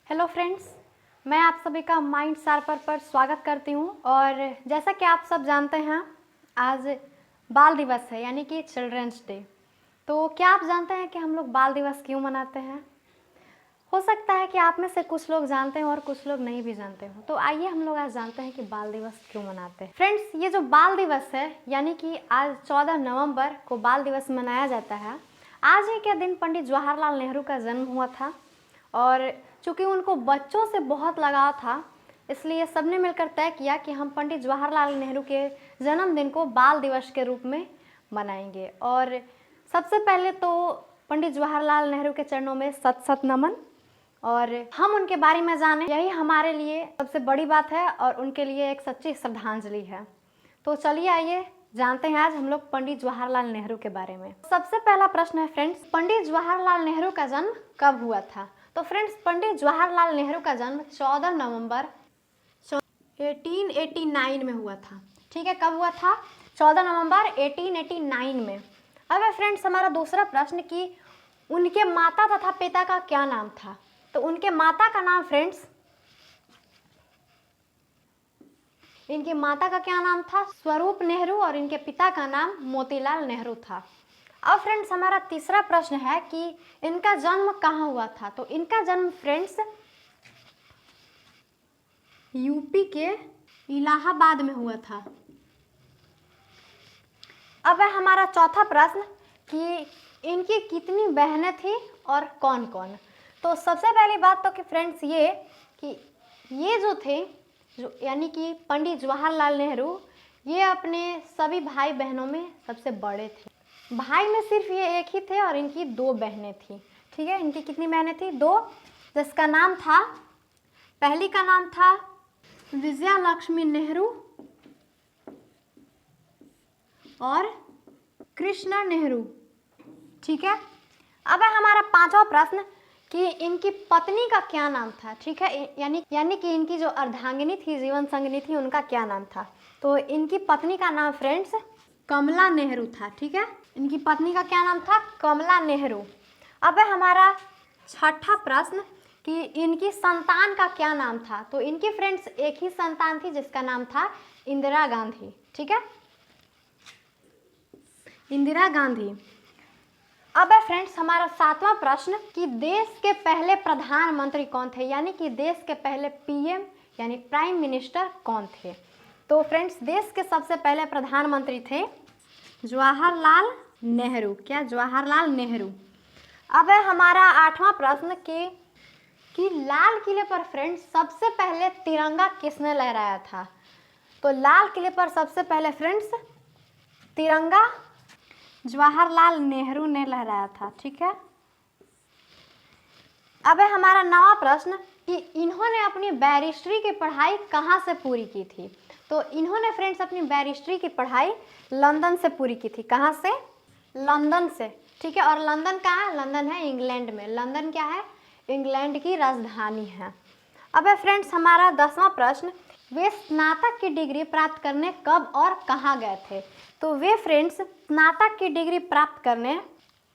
Hello friends, मैं आप सभी का माइंड शार्पर पर स्वागत करती हूँ। और जैसा कि आप सब जानते हैं, आज बाल दिवस है, यानी कि चिल्ड्रंस डे। तो क्या आप जानते हैं कि हम लोग बाल दिवस क्यों मनाते हैं? हो सकता है कि आप में से कुछ लोग जानते हैं और कुछ लोग नहीं भी जानते हो। तो आइए हम लोग आज जानते हैं कि बाल दिवस क्यों मनाते हैं। फ्रेंड्स, ये जो बाल दिवस है, यानी कि आज 14 नवंबर को बाल दिवस मनाया जाता है। आज ही के दिन पंडित जवाहरलाल नेहरू का जन्म हुआ था और चूँकि उनको बच्चों से बहुत लगाव था, इसलिए सबने मिलकर तय किया कि हम पंडित जवाहरलाल नेहरू के जन्मदिन को बाल दिवस के रूप में मनाएंगे। और सबसे पहले तो पंडित जवाहरलाल नेहरू के चरणों में सत सत नमन, और हम उनके बारे में जानें, यही हमारे लिए सबसे बड़ी बात है और उनके लिए एक सच्ची श्रद्धांजलि है। तो चलिए आइए जानते हैं आज हम लोग पंडित जवाहरलाल नेहरू के बारे में। सबसे पहला प्रश्न है फ्रेंड्स, पंडित जवाहरलाल नेहरू का जन्म कब हुआ था? तो फ्रेंड्स, पंडित जवाहरलाल नेहरू का जन्म 14 नवंबर 1889 में हुआ था। ठीक है, कब हुआ था? 14 नवंबर 1889 में। अब है फ्रेंड्स हमारा दूसरा प्रश्न कि उनके माता तथा पिता का क्या नाम था? तो उनके माता का नाम फ्रेंड्स, इनकी माता का क्या नाम था? स्वरूप नेहरू, और इनके पिता का नाम मोतीलाल नेहरू था। अब फ्रेंड्स हमारा तीसरा प्रश्न है कि इनका जन्म कहाँ हुआ था? तो इनका जन्म फ्रेंड्स यूपी के इलाहाबाद में हुआ था। अब है हमारा चौथा प्रश्न कि इनकी कितनी बहनें थी और कौन कौन? तो सबसे पहली बात तो कि फ्रेंड्स ये कि ये जो थे, जो यानी कि पंडित जवाहरलाल नेहरू, ये अपने सभी भाई बहनों में सबसे बड़े थे। भाई में सिर्फ ये एक ही थे और इनकी 2 बहनें थी। ठीक है, इनकी कितनी बहनें थी? 2, जिसका नाम था, पहली का नाम था विजया लक्ष्मी नेहरू और कृष्णा नेहरू। ठीक है, अब है हमारा पांचवा प्रश्न कि इनकी पत्नी का क्या नाम था? ठीक है, यानी कि इनकी जो अर्धांगिनी थी, जीवन संगिनी थी, उनका क्या नाम था? तो इनकी पत्नी का नाम फ्रेंड्स कमला नेहरू था। ठीक है, इनकी पत्नी का क्या नाम था? कमला नेहरू। अब है हमारा छठा प्रश्न कि इनकी संतान का क्या नाम था? तो इनकी फ्रेंड्स एक ही संतान थी जिसका नाम था इंदिरा गांधी। ठीक है, इंदिरा गांधी। अब है फ्रेंड्स हमारा सातवां प्रश्न कि देश के पहले प्रधानमंत्री कौन थे? यानी कि देश के पहले पीएम यानी प्राइम मिनिस्टर कौन थे? तो फ्रेंड्स देश के सबसे पहले प्रधानमंत्री थे जवाहरलाल नेहरू। क्या? जवाहरलाल नेहरू। अब है हमारा आठवां प्रश्न कि लाल किले पर फ्रेंड्स सबसे पहले तिरंगा किसने लहराया था? तो लाल किले पर सबसे पहले फ्रेंड्स तिरंगा जवाहरलाल नेहरू ने लहराया था। ठीक है, अब है हमारा 9वां प्रश्न कि इन्होंने अपनी बैरिस्ट्री की पढ़ाई कहाँ से पूरी की थी? तो इन्होंने फ्रेंड्स अपनी बैरिस्ट्री की पढ़ाई लंदन से पूरी की थी। कहाँ से? लंदन से। ठीक है, और लंदन कहाँ है? लंदन है इंग्लैंड में। लंदन क्या है? इंग्लैंड की राजधानी है। अब है फ्रेंड्स हमारा 10वां प्रश्न, वे स्नातक की डिग्री प्राप्त करने कब और कहाँ गए थे? तो वे फ्रेंड्स स्नातक की डिग्री प्राप्त करने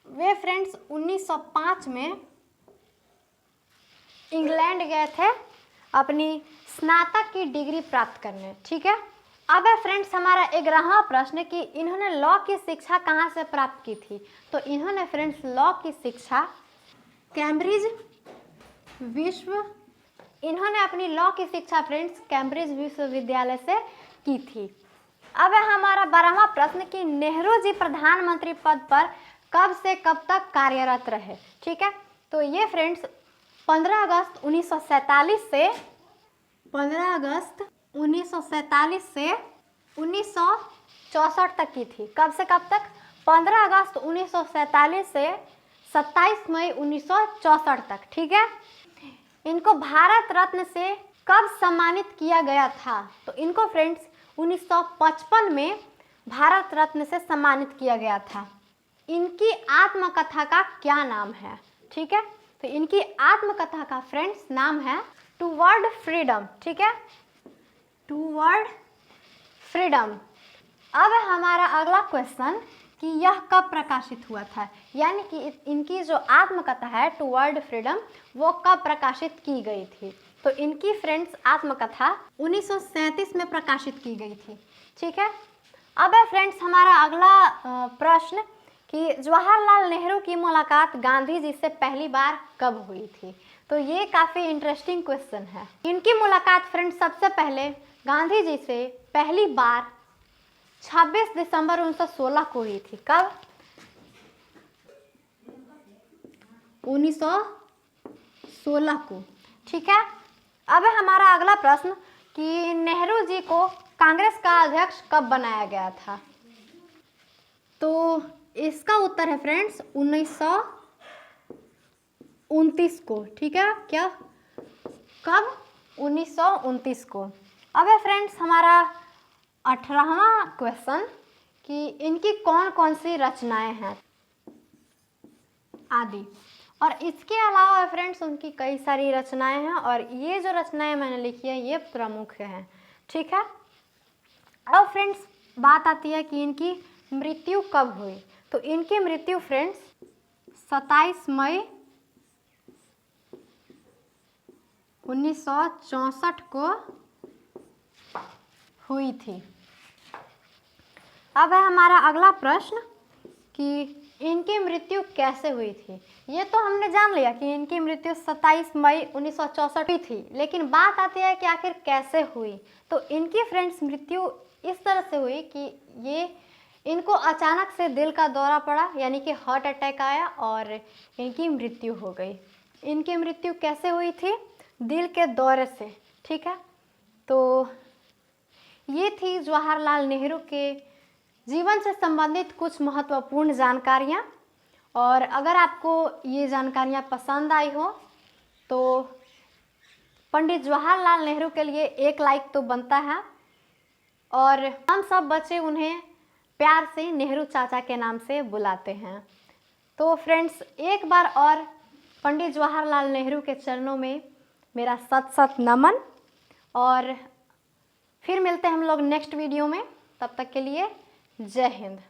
वे फ्रेंड्स 1905 में इंग्लैंड गए थे अपनी स्नातक की डिग्री प्राप्त करने। ठीक है, अब है फ्रेंड्स हमारा 11वां प्रश्न कि इन्होंने लॉ की शिक्षा कहाँ से प्राप्त की थी? तो इन्होंने फ्रेंड्स लॉ की शिक्षा इन्होंने अपनी लॉ की शिक्षा फ्रेंड्स कैम्ब्रिज विश्वविद्यालय से की थी। अब है हमारा 12वां प्रश्न कि नेहरू जी प्रधानमंत्री पद पर कब से कब तक कार्यरत रहे? ठीक है, तो ये फ्रेंड्स 15 अगस्त 1947 से 1964 तक की थी। कब से कब तक? 15 अगस्त 1947 से 27 मई 1964 तक। ठीक है, इनको भारत रत्न से कब सम्मानित किया गया था? तो इनको फ्रेंड्स 1955 में भारत रत्न से सम्मानित किया गया था। इनकी आत्मकथा का क्या नाम है? ठीक है, तो इनकी आत्मकथा का फ्रेंड्स नाम है टूवर्ड फ्रीडम। ठीक है, टूवर्ड फ्रीडम। अब हमारा अगला क्वेश्चन कि यह कब प्रकाशित हुआ था, यानी कि इनकी जो आत्मकथा है टुवर्ड फ्रीडम वो कब प्रकाशित की गई थी। तो इनकी फ्रेंड्स आत्मकथा 1937 में प्रकाशित की गई थी। ठीक है, अब है फ्रेंड्स हमारा अगला प्रश्न कि जवाहरलाल नेहरू की मुलाकात गांधी जी से पहली बार कब हुई थी। तो ये काफ़ी इंटरेस्टिंग क्वेश्चन है। इनकी मुलाकात फ्रेंड्स सबसे पहले गांधी जी से पहली बार 26 दिसंबर 1916 को हुई थी। कब? 1916 को। ठीक है, अब है हमारा अगला प्रश्न कि नेहरू जी को कांग्रेस का अध्यक्ष कब बनाया गया था। तो इसका उत्तर है फ्रेंड्स 1929 को। ठीक है, क्या कब? 1929 को। अब है फ्रेंड्स हमारा 18वां क्वेश्चन कि इनकी कौन कौन सी रचनाएं हैं आदि। और इसके अलावा फ्रेंड्स उनकी कई सारी रचनाएं हैं और ये जो रचनाएं मैंने लिखी है ये प्रमुख हैं। ठीक है, अब फ्रेंड्स बात आती है कि इनकी मृत्यु कब हुई। तो इनकी मृत्यु फ्रेंड्स 27 मई 1964 को हुई थी। अब है हमारा अगला प्रश्न कि इनकी मृत्यु कैसे हुई थी। ये तो हमने जान लिया कि इनकी मृत्यु 27 मई 1964 हुई थी, लेकिन बात आती है कि आखिर कैसे हुई। तो इनकी फ्रेंड्स मृत्यु इस तरह से हुई कि इनको अचानक से दिल का दौरा पड़ा, यानी कि हार्ट अटैक आया और इनकी मृत्यु हो गई। इनकी मृत्यु कैसे हुई थी? दिल के दौरे से। ठीक है, तो ये थी जवाहरलाल नेहरू के जीवन से संबंधित कुछ महत्वपूर्ण जानकारियाँ। और अगर आपको ये जानकारियाँ पसंद आई हो तो पंडित जवाहरलाल नेहरू के लिए एक लाइक तो बनता है, और हम सब बच्चे उन्हें प्यार से नेहरू चाचा के नाम से बुलाते हैं। तो फ्रेंड्स एक बार और पंडित जवाहरलाल नेहरू के चरणों में मेरा सत सत नमन, और फिर मिलते हैं हम लोग नेक्स्ट वीडियो में। तब तक के लिए जय हिंद।